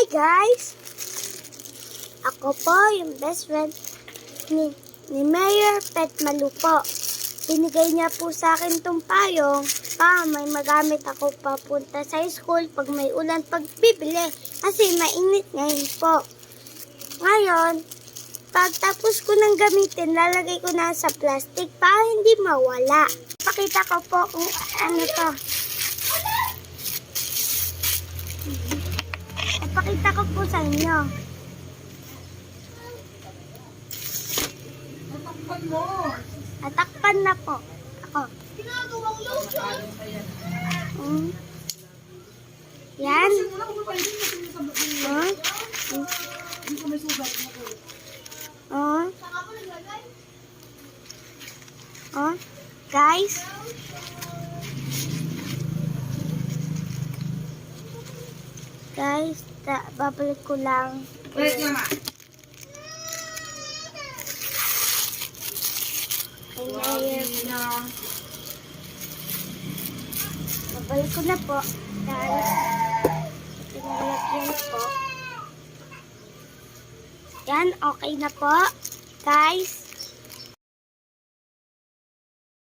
guys! Ako po yung best friend ni Mayor Pet Malu po. Binigay niya po sa akin tong payong pa may magamit ako papunta sa school pag may ulan pagbibili kasi mainit ngayon po. Ngayon, pagtapos ko nang gamitin, lalagay ko na sa plastic para hindi mawala. Pakita ko po kung ano to. Ipakita ko po sa inyo. Tatakpan mo. Natakpan na po. Ako. Ginagawang lotion. Yan. Hindi ko may sugat. Guys. Guys, babalik ko lang. Wait, mama. Babalik ko na po. Guys, pinalagyan po. Yan, okay na po. Guys.